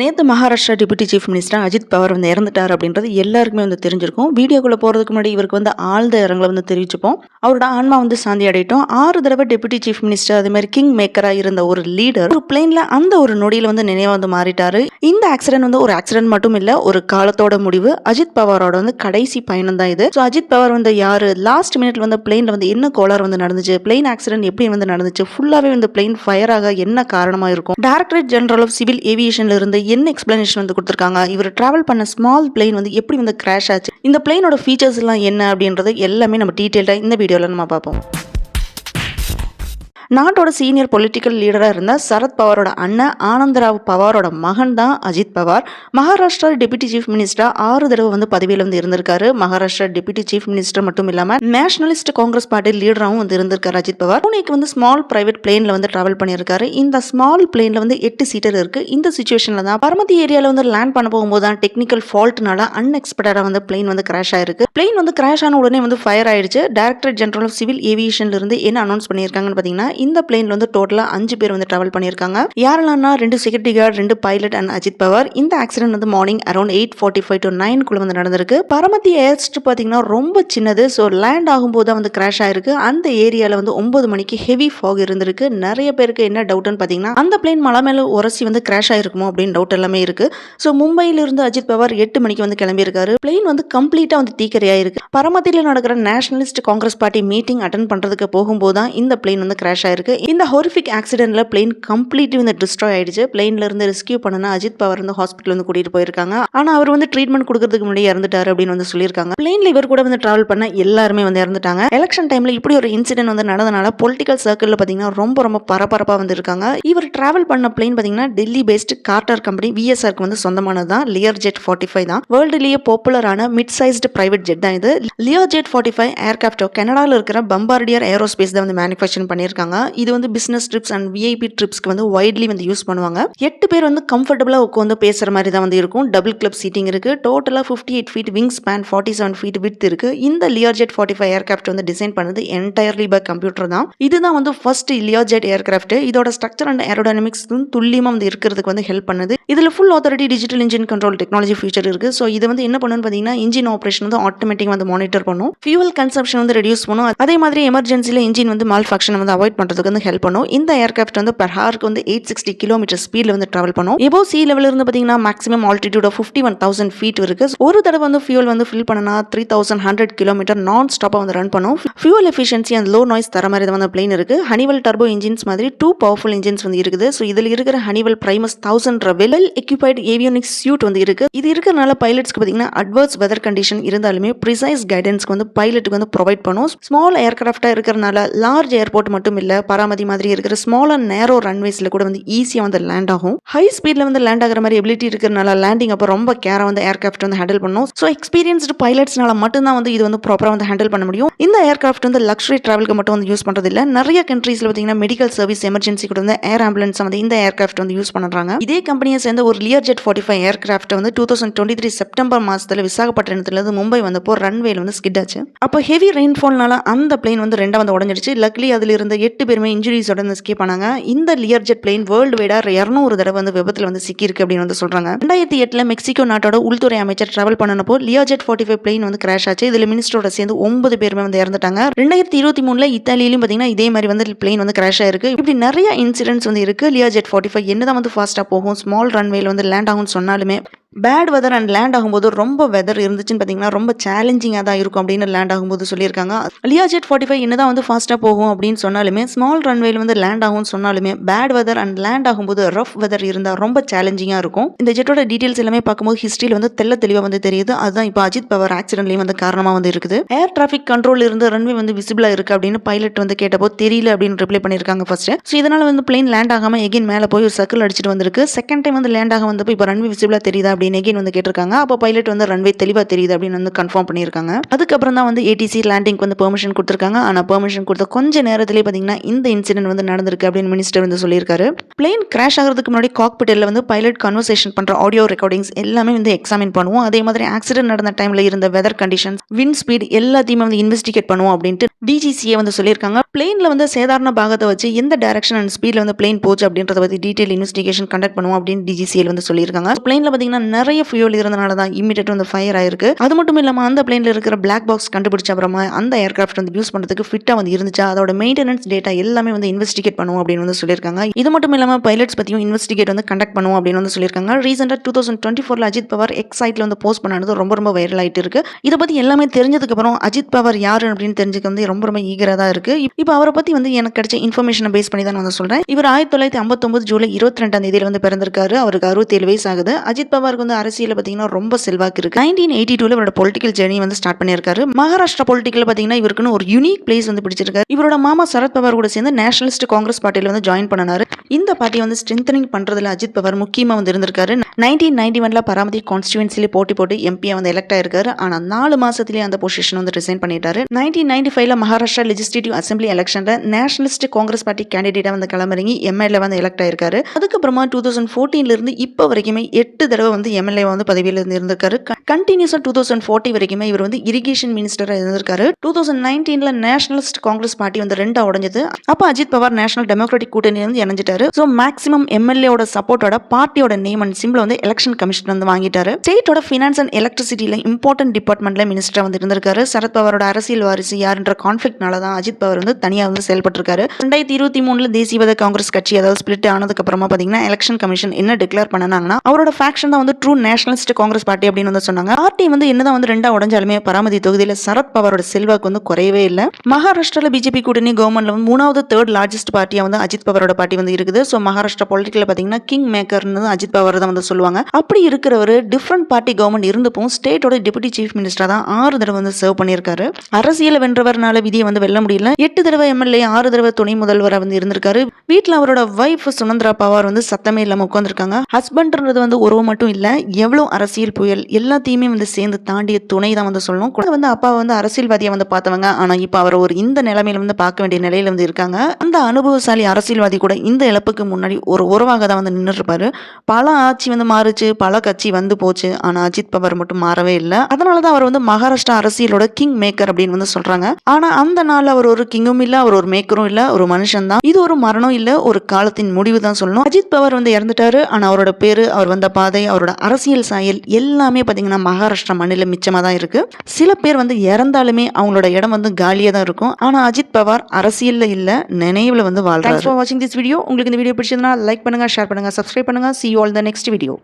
நேத்து Maharashtra deputy chief minister Ajit Pawar வந்து இறந்துட்டார் அப்படின்றது எல்லாருக்குமே வந்து தெரிஞ்சிருக்கும். வீடியோக்குள்ள போறதுக்கு முன்னாடி இவருக்கு வந்து ஆழ்ந்த இரங்கலை வந்து தெரிவிச்சுப்போம். அவரோட ஆன்மா வந்து சாந்தி அடையட்டும். 6 தடவை டெப்யூட்டி சீஃப் மினிஸ்டர் அதே மாதிரி கிங் மேக்கரா இருந்த ஒரு லீடர் ஒரு பிளேன்ல அந்த ஒரு நொடியில வந்து நினைவா வந்து மாறிட்டாரு. இந்த ஆக்சிடென்ட் வந்து ஒரு ஆக்சிடென்ட் மட்டும் இல்ல, ஒரு காலத்தோட முடிவு. அஜித் பவாரோட வந்து கடைசி பயணம் தான் இது. ஸோ அஜித் பவார் வந்து யாரு, லாஸ்ட் மினிட்ல வந்து பிளேன்ல வந்து என்ன கோளாறு வந்து நடந்துச்சு, பிளேன் ஆக்சிடென்ட் எப்படி வந்து நடந்துச்சு, ஃபுல்லாவே வந்து பிளேன் ஃபயர் ஆக என்ன காரணமா இருக்கும், டைரக்டரேட் ஜெனரல் ஆஃப் சிவில் ஏவியேஷன்ல இருந்து என்ன எக்ஸ்பிளனேஷன் வந்து கொடுத்திருக்காங்க, இவர் டிராவல் பண்ண ஸ்மால் பிளேன் வந்து எப்படி வந்து கிராஷ் ஆச்சு, இந்த பிளேனோட ஃபீச்சர்ஸ் எல்லாம் என்ன அப்படின்றது எல்லாமே நம்ம டீடைல்டா இந்த வீடியோல நம்ம பார்ப்போம். நாட்டோட சீனியர் பொலிட்டிக்கல் லீடராக இருந்த சரத் பவாரோட அண்ணன் ஆனந்தராவ் பவாரோட மகன் தான் அஜித் பவார். மகாராஷ்டிரா டெப்யூட்டி சீஃப் மினிஸ்டரா 6 தடவை வந்து பதவியில் வந்து இருந்திருக்காரு. மகாராஷ்டிரா டெப்யூட்டி சீஃப் மினிஸ்டர் மட்டும் இல்லாமல் நேஷனலிஸ்ட் காங்கிரஸ் பார்ட்டி லீடராகவும் வந்து இருந்திருக்காரு அஜித் பவார். பூனேக்கு வந்து ஸ்மால் பிரைவேட் பிளேன்ல வந்து டிராவல் பண்ணியிருக்காரு. இந்த ஸ்மால் பிளேன்ல வந்து 8 சீட்டர் இருக்கு. இந்த சுச்சுவேஷன்ல தான் பரமத்தி ஏரியாவில் வந்து லேண்ட் பண்ண போகும்போது தான் டெக்னிக்கல் ஃபால்ட்னால அன்எக்ஸ்பெக்டடா வந்து பிளேன் வந்து கிராஷ் ஆயிருக்கு. பிளேன் வந்து கிராஷ் ஆன உடனே வந்து ஃபயர் ஆயிடுச்சு. டைரக்டரேட் ஜெனரல் ஆஃப் சிவில் ஏவியேஷன்ல இருந்து என்ன அனௌன்ஸ் பண்ணியிருக்காங்கன்னு பார்த்தீங்கன்னா, இந்த பிளேன்ல வந்து டோட்டலா 5 பேர் வந்து டிராவல் பண்ணியிருக்காங்க. யாரெல்லாம்னா 2 security guard, 2 pilot and Ajit Pawar. இந்த ஆக்சிடென்ட் வந்து மார்னிங் அரௌண்ட் 8:45 to 9 குள்ள வந்து நடந்திருக்கு. பரமத்தி ஏர்ஸ்ட் பாத்தீங்கன்னா ரொம்ப சின்னது. ஸோ லேண்ட் ஆகும்போது தான் வந்து கிராஷ் ஆயிருக்கு. அந்த ஏரியால வந்து 9 மணிக்கு ஹெவி ஃபாக் இருந்திருக்கு. நிறைய பேருக்கு என்ன டவுட்னு பாத்தீங்கன்னா, அந்த பிளேன் மலை மேல உரசி வந்து கிராஷ் ஆயிருக்குமோ அப்படின்னு டவுட் எல்லாமே இருக்கு. ஸோ மும்பையில இருந்து அஜித் பவார் 8 மணிக்கு வந்து கிளம்பி இருக்காரு. பிளேன் வந்து கம்ப்ளீட்டா வந்து தீக்கரையாயிருக்கு. பரமத்தியில நடக்கிற nationalist Congress party meeting attend பண்றதுக்கு போகும்போது தான் இந்த பிளேன் வந்து கிராஷ் ஆயிருக்கு. இந்த ஹாரிஃபிக் ஆக்சிடென்ட்ல பிளேன் கம்ப்ளீட்லி வந்து டிஸ்ட்ராய் ஆயிடுச்சு. பிளேன்ல இருந்து ரெஸ்கியூ பண்ணனா அஜித் பவார் வந்து ஹாஸ்பிட்டல் வந்து கூட்டிட்டு போயிருக்காங்க. ஆனா அவர் வந்து ட்ரீட்மெண்ட் கொடுக்கறதுக்கு முன்னாடி இறந்துட்டாரு அப்படின்னு வந்து சொல்லியிருக்காங்க. பிளேன்ல இவர் கூட வந்து டிராவல் பண்ண எல்லாருமே வந்து இறந்துட்டாங்க. எலெக்ஷன் டைம்ல இப்படி ஒரு இன்சிடென்ட் வந்து நடந்தனால பொலிட்டிக்கல் சர்க்கிள்ல பாத்தீங்கன்னா ரொம்ப பரபரப்பா வந்து இருக்காங்க. இவர் டிராவல் பண்ண பிளேன் பாத்தீங்கன்னா டெல்லி பேஸ்ட் கார்ட்டர் கம்பெனி விஎஸ்ஆருக்கு வந்து சொந்தமானது தான். லியர் ஜெட் 45 தான். வேர்ல்டுலயே பாப்புலரான மிட் சைஸ்டு பிரைவேட் ஜெட் தான் இது. லியர் ஜெட் 45 ஏர்கிராஃப்ட் கனடால இருக்கிற பம்பார்டியர் ஏரோஸ்பேஸ் தான் வந்து மேனுஃபேக்சர் பண்ணியிருக்காங்க. இது வந்து பிசினஸ் ட்ரிப்ஸ் அண்ட் விஐபி ட்ரிப்ஸ்க்கு வந்து வைட்லி வந்து யூஸ் பண்ணுவாங்க. 8 பேர் வந்து கம்ஃபர்டபுளா உட்கார்ந்து பேசுற மாதிரி தான் வந்து இருக்கும். டபுள் கிளப் சீட்டிங் இருக்கு. டோட்டலா 58 feet wing span, 47 feet width இருக்கு. இந்த லியர் ஜெட் 45 ஏர்கிராஃப்ட் வந்து டிசைன் பண்ணது என்டையர்லி பை கம்ப்யூட்டர் தான். இதுதான் வந்து ஃபர்ஸ்ட் லியர் ஜெட் ஏர்கிராஃப்ட். இதோட ஸ்ட்ரக்சர் அண்ட் ஏரோடைனமிக்ஸ் துல்லியமா வந்து இருக்கிறதுக்கு வந்து ஹெல்ப் பண்ணுது. இதுல full authority digital engine control technology feature இருக்கு. ஸோ இது வந்து என்ன பண்ணுன்னு பாத்தீங்கன்னா, இன்ஜின் ஆபரேஷன் வந்து ஆட்டோமேட்டிக் வந்து மானிட்டர் பண்ணும். ஃபியூவல் கன்சம்ஷன் வந்து ரெடியூஸ் பண்ணும். அதே மாதிரி எமர்ஜென்சில இன்ஜின் வந்து மால் ஃபங்க்ஷன் வந்து அவாய்ட் பண்றதுக்கு வந்து ஹெல்ப் பண்ணும். இந்த ஏர்கிராஃப்ட் வந்து பெர் ஹவருக்கு வந்து 860 கிலோமீட்டர் ஸ்பீட்ல வந்து டிராவல் பண்ணும். எபோ சி லெவல்ல இருந்து பாத்தீங்கன்னா மேக்ஸிமம் ஆல்டிடியூட் 51,000 ஃபீட் இருக்கு. ஒரு தடவை வந்து ஃபியூல் வந்து ஃபில் பண்ணனா 3100 கிலோமீட்டர் நான் ஸ்டாப்பா வந்து ரன் பண்ணும். Fuel efficiency and low noise தர மாதிரி வந்து பிளேன் இருக்கு. ஹனிவெல் டர்போ இன்ஜின்ஸ் மாதிரி 2 பவர்ஃபுல் இன்ஜின்ஸ் வந்து இருக்குது. ஸோ இதுல இருக்கிற Honeywell Primus 1000 well equipped avionics suite வந்து இருக்கு. இது இருக்கிறனால பைலட்ஸ்க்கு பாத்தீங்கன்னா அட்வர்ஸ் வெதர் கண்டிஷன் இருந்தாலுமே ப்ரிசைஸ் கைடன்ஸ்க்கு வந்து பைலட்டுக்கு வந்து ப்ரொவைட் பண்ணும். ஸ்மால் ஏர்கிராஃப்டா இருக்கிறனால லார்ஜ் ஏர்போர்ட் மட்டும் இல்ல, பராமதி மாதிரி இருக்கிற ஸ்மால் அண்ட் நேரோ ரன்வேஸ்ல கூட வந்து ஈஸியா வந்து லேண்ட் ஆகும். ஹை ஸ்பீட்ல வந்து லேண்ட் ஆகிற மாதிரி எபிலிட்டி இருக்கிறனால லேண்டிங் அப்போ ரொம்ப கேரா வந்து ஏர்கிராஃப்ட் வந்து ஹேண்டில் பண்ணும். ஸோ எக்ஸ்பீரியன்ஸ்டு பைலட்ஸ்னால மட்டும்தான் வந்து இது வந்து ப்ராப்பரா வந்து ஹேண்டில் பண்ண முடியும். இந்த ஏர்கிராஃப்ட் வந்து லக்ஸரி டிராவலுக்கு மட்டும் வந்து யூஸ் பண்றது இல்ல. நிறைய கண்ட்ரீஸ்ல பாத்தீங்கன்னா மெடிக்கல் சர்வீஸ், எமர்ஜென்சி கூட வந்து ஏர் ஆம்புலன்ஸ் வந்து இந்த ஏர்கிராஃப்ட் வந்து யூஸ் பண்றாங்க. இதே கம்பெனியை சேர்ந்த ஒரு லியர் ஜெட் 45 ஏர்கிராஃப்ட் வந்து 2023 செப்டம்பர் மாசத்துல விசாகப்பட்டினத்துல இருந்து மும்பை வந்தப்போ ரன்வேல வந்து ஸ்கிட் ஆச்சு. அப்போ ஹெவி ரெயின்ஃபால்னால அந்த பிளேன் வந்து ரெண்டா வந்து உடஞ்சிடுச்சு. லக்லி அதுல இருந்த 8 பேருமே இன்ஜுரிஸோட எஸ்கேப் பண்ணாங்க. இந்த லியர் ஜெட் பிளேன் வேர்ல்டு வைடா 200 தடவை வந்து விபத்துல வந்து சிக்கி இருக்கு அப்படின்னு வந்து சொல்றாங்க. 2008 மெக்சிகோ நாட்டோட உள்துறை அமைச்சர் டிராவல் பண்ணனப்போ லியர் ஜெட் 45 பிளேன் வந்து கிராஷ் ஆச்சு. இதுல மினிஸ்டரோட சேர்ந்து 9 பேருமே வந்து இறந்துட்டாங்க. 2023 இத்தாலியிலும் பாத்தீங்கன்னா இதே மாதிரி வந்து பிளேன் வந்து கிராஷ் ஆயிருக்கு. இப்படி நிறைய இன்சிடென்ட்ஸ் வந்து இருக்கு. லியர் ஜெட் 45 என்னதான் வந்து ஃபாஸ்டா போகும், ஸ்மால் ரன்வேல வந்து லேண்ட் ஆகும்னு சொன்னாலுமே பேட் வெதர் அண்ட் லேண்ட் ஆகும்போது ரொம்ப வெதர் இருந்துச்சுன்னு பார்த்தீங்கன்னா ரொம்ப சேலஞ்சிங்காக தான் இருக்கும் அப்படின்னு லேண்ட் ஆகும்போது சொல்லியிருக்காங்க. லியர் ஜெட் 45 என்னதான் வந்து ஃபாஸ்ட்டாக போகும் அப்படின்னு சொன்னாலுமே, ஸ்மால் ரன்வேல வந்து லேண்ட் ஆகும்னு சொன்னாலுமே பேட் வெதர் அண்ட் லேண்ட் ஆகும்போது ரஃப் வெதர் இருந்தால் ரொம்ப சேலஞ்சிங்காக இருக்கும். இந்த ஜெட்டோட டீட்டெயில்ஸ் எல்லாமே பார்க்கும்போது ஹிஸ்ட்ரியில் வந்து தெளிவாக வந்து தெரியுது. அதுதான் இப்போ அஜித் பவார் ஆக்சிடென்ட்லேயும் வந்து காரணமாக வந்து இருக்குது. ஏர் டிராஃபிக் கண்ட்ரோல் இருந்து ரன்வே வந்து விசிபிளா இருக்கு அப்படின்னு பைலட் வந்து கேட்டப்போ தெரியல அப்படின்னு ரிப்ளை பண்ணியிருக்காங்க ஃபர்ஸ்ட். ஸோ இதனால வந்து பிளேன் லேண்ட் ஆகாம எகைன் மேலே போய் ஒரு சர்க்கிள் அடிச்சுட்டு வந்திருக்கு. செகண்ட் டைம் வந்து லேண்ட் ஆக வந்தப்போ இப்போ ரன்வே விசிபிளா தெரியுதா அப்படின்னு again வந்து கேட்டிருக்காங்க. அப்போ பைலட் வந்து ரன்வே தெளிவா தெரியுது அப்படின்னு வந்து கன்ஃபார்ம் பண்ணியிருக்காங்க. அதுக்கப்புறம் தான் வந்து ஏடிசி லேண்டிங்க்கு வந்து பெர்மிஷன் கொடுத்துருக்காங்க. ஆனா பெர்மிஷன் கொடுத்த கொஞ்ச நேரத்திலே பாத்தீங்கன்னா இந்த இன்சிடென்ட் வந்து நடந்திருக்கு அப்படின்னு மினிஸ்டர் வந்து சொல்லியிருக்காரு. பிளேன் கிராஷ் ஆகிறதுக்கு முன்னாடி காக்பிட்டில் வந்து பைலட் கன்வர்சேஷன் பண்ற ஆடியோ ரெக்கார்டிங்ஸ் எல்லாமே வந்து எக்ஸாமின் பண்ணுவோம். அதே மாதிரி ஆக்சிடென்ட் நடந்த டைம்ல இருந்த வெதர் கண்டிஷன்ஸ், விண்ட் ஸ்பீட் எல்லாத்தையுமே வந்து இன்வெஸ்டிகேட் பண்ணுவோம் அப்படின்ட்டு டிஜிசிஏ வந்து சொல்லியிருக்காங்க. பிளேன்ல வந்து சேதாரண பாகத்தை வச்சு எந்த டைரக்ஷன் அண்ட் ஸ்பீட்ல வந்து பிளேன் போச்சு அப்படின்றத பத்தி டீடைல் இன்வெஸ்டிகேஷன் கண்டக்ட் பண்ணுவோம் அப்படின்னு டிஜிசிஏல வந்து சொல்லியிருக்காங்க. பிளேன்ல பாத்தீங்கன்னா நிறைய ஃபியூல் இருந்தனால தான் இமிடியேட் வந்து ஃபயர் ஆயிருக்கு. அது மட்டும் இல்லாம அந்த பிளேன்ல இருக்கிற பிளாக் பாக்ஸ் கண்டுபிடிச்ச அப்புறமா அந்த ஏர்கிராஃப்ட் வந்து யூஸ் பண்றதுக்கு ஃபிட்டா வந்து இருந்துச்சா, அதோட மெயின்டெனன்ஸ் டேட்டா எல்லாமே வந்து இன்வெஸ்டிகேட் பண்ணுவோம் அப்படின்னு வந்து சொல்லியிருக்காங்க. இது மட்டும் இல்லாம பைலட்ஸ் பத்தியும் இன்வெஸ்டிகேட் வந்து கண்டக்ட் பண்ணுவோம் அப்படின்னு வந்து சொல்லியிருக்காங்க. ரீசெண்டா 2024 அஜித் பவார் எக்ஸ் சைட்ல வந்து போஸ்ட் பண்ணது ரொம்ப வைரல் ஆயிட்டு இருக்கு. இதை பத்தி எல்லாமே தெரிஞ்சதுக்கு அப்புறம் அஜித் பவார் யாரு அப்படின்னு தெரிஞ்சுக்க வந்து ரொம்ப ஈகரா தான் இருக்கு. இப்போ அவரை பத்தி வந்து எனக்கு கிடைச்ச இன்ஃபர்மேஷனை பேஸ் பண்ணி தான் வந்து சொல்றேன். இவர் 1959 ஜூலை 22 வந்து பிறந்திருக்காரு. அவருக்கு 67 வயசு ஆகுது. அஜித் பவாருக்கு வந்து அரசியல் பாத்தீங்கன்னா ரொம்ப செல்வாக்கு இருக்கு. 1982 இவரோட பொலிட்டிக்கல் ஜெர்னி வந்து ஸ்டார்ட் பண்ணியிருக்காரு. மகாராஷ்டிரா பொலிட்டிக்கல் பாத்தீங்கன்னா இவருக்குன்னு ஒரு யூனிக் பிளேஸ் வந்து பிடிச்சிருக்காரு. இவரோட மாமா சரத் பவார் கூட சேர்ந்து நேஷனலிஸ்ட் காங்கிரஸ் பார்ட்டியில வந்து ஜாயின் பண்ணாரு. இந்த பார்ட்டி வந்து ஸ்ட்ரென்தனிங் பண்றதுல அஜித் பவார் முக்கியமா வந்து இருந்திருக்காரு. 1991 பராமதி கான்ஸ்டிட்யூன்சில போட்டு எம்பியா வந்து எலெக்ட் ஆயிருக்காரு. ஆனா 4 மாசத்திலேயே அந்த பொசிஷன் வந்து ரிசைன் பண்ணிட்டாரு. 1995 மகாராஷ்டிரா லெஜிஸ்லேட்டிவ் அசம்பிளி எலெக்ஷன்ல நேஷனலிஸ்ட் காங்கிரஸ் பார்ட்டி கேண்டிடேட்டா வந்து களமிறங்கி எம்எல்ஏ வந்து எலெக்ட் ஆயிருக்காரு. அதுக்கப்புறமா 2014 இருந்து இப்ப வரைக்குமே 8 தடவை வந்து எம்எல்ஏ வந்து பதவியில இருந்திருக்காரு. கண்டினியூஸா 2040 வரைக்குமே இவர் வந்து இரிகேஷன் மினிஸ்டரா இருந்திருக்காரு. 2019 நேஷனலிஸ்ட் காங்கிரஸ் பார்ட்டி வந்து 2 உடைஞ்சது. அப்ப அஜித் பவார் நேஷனல் டெமோக்ராட்டிக் கூட்டணி வந்து இணைஞ்சிட்டாரு. சோ மேக்ஸிமம் எம்எல்ஏவோட சப்போர்ட்டோட பார்ட்டியோட நேம் அண்ட் சிம்பிள் வந்து எலெக்ஷன் கமிஷன் வந்து வாங்கிட்டாரு. ஸ்டேட்டோட ஃபினான்ஸ் அண்ட் எலக்ட்ரிசிட்டில இம்பார்ட்டன்ட் டிபார்ட்மெண்ட்ல மினிஸ்டரா வந்து இருந்திருக்காரு. சரத் பவாரோட அரசியல் வாரிசு யாருன்ற கான்ஃபிளிக்ட்னால தான் அஜித் பவார் வந்து தனியா வந்து செயல்பட்டிருக்காரு. 2023 தேசியவாத காங்கிரஸ் கட்சி அதாவது ஸ்பிளிட் ஆனதுக்கு அப்புறமா பாத்தீங்கன்னா எலெக்ஷன் கமிஷன் என்ன டிக்ளேர் பண்ணாங்கன்னா அவரோட ஃபேக்ஷன் தான் வந்து ட்ரூ நேஷனலிஸ்ட் காங்கிரஸ் பார்ட்டி அப்படின்னு வந்து சொன்னாங்க. பார்ட்டி வந்து என்னதான் வந்து 2 உடைஞ்சாலுமே பராமதி தொகுதியில சரத் பவாரோட செல்வாக்கு வந்து குறையவே இல்லை. மகாராஷ்டிரால பிஜேபி கூட்டணி கவர்மெண்ட்ல வந்து 3வது 3rd லார்ஜஸ்ட் பார்ட்டியா வந்து அஜித் பவாரோட பார்ட்டி வந்து இருக்குது. சோ மகாராஷ்டிரா பொலிட்டிக்கல பாத்தீங்கன்னா கிங் மேக்கர்னு அஜித் பவார் தான் வந்து சொல்லுவாங்க. அப்படி இருக்கிறவர் டிஃபரண்ட் பார்ட்டி கவர்மெண்ட் இருந்தப்போ ஸ்டேட்டோட டெபுட்டி சீஃப் மினிஸ்டரா தான் 6 தடவை வந்து சர்வ் பண்ணியிருக்காரு. அரசியல வென்றவர்னால விதியை வந்து வெல்ல முடியல. 8 தடவை எம்எல்ஏ, 6 தடவை துணை முதல்வரா வந்து இருந்திருக்காரு. வீட்டுல அவரோட வைஃப் சுனந்திரா பவார் வந்து சத்தமே இல்லாம உட்கார்ந்துருக்காங்க. ஹஸ்பண்ட்ன்றது வந்து உறவு மட்டும் இல்ல, எவ்வளவு அரசியல் புயல் எல்லாத்தையுமே வந்து சேர்ந்து தாண்டிய துணை தான் வந்து சொல்லணும். கூட வந்து அப்பா வந்து அரசியல்வாதியா வந்து பார்த்தவங்க. ஆனா இப்ப அவர் ஒரு இந்த நிலைமையில வந்து பார்க்க வேண்டிய நிலையில வந்து இருக்காங்க. அந்த அனுபவசாலி அரசியல்வாதி கூட இந்த இழப்புக்கு முன்னாடி ஒரு உறவாக தான் வந்து நின்று இருப்பாரு. பல ஆட்சி வந்து மாறுச்சு, பல கட்சி வந்து போச்சு. ஆனா அஜித் பவார் மட்டும் மாறவே இல்லை. அதனாலதான் அவர் வந்து மகாராஷ்டிரா அரசியலோட கிங் மேக்கர் அப்படின்னு வந்து சொல்றாங்க. ஆனா அந்த நாள் அவர் ஒரு கிங்கும் இல்ல, அவர் ஒரு மேக்கரும் இல்ல, ஒரு மனுஷன் தான். இது ஒரு மரணம் இல்ல, ஒரு காலத்தின் முடிவு தான் சொல்லணும். அஜித் பவார் வந்து இறந்துட்டாரு. ஆனா அவரோட பேரு, அவர் வந்த பாதை, அவரோட அரசியல் சாயல் எல்லாமே பாத்தீங்கன்னா மகாராஷ்டிரா மண்ணில மிச்சமா தான் இருக்கு. சில பேர் வந்து இறந்தாலுமே அவங்களோட இடம் வந்து காலியா தான் இருக்கும். ஆனா அஜித் பவார் அரசியல்ல இல்ல, நினைவுல வந்து வாழ்றாரு. Thanks for watching this video. உங்களுக்கு இந்த வீடியோ பிடிச்சதுன்னா லைக் பண்ணுங்க, ஷேர் பண்ணுங்க, சப்ஸ்கிரைப் பண்ணுங்க. See you all in the next video.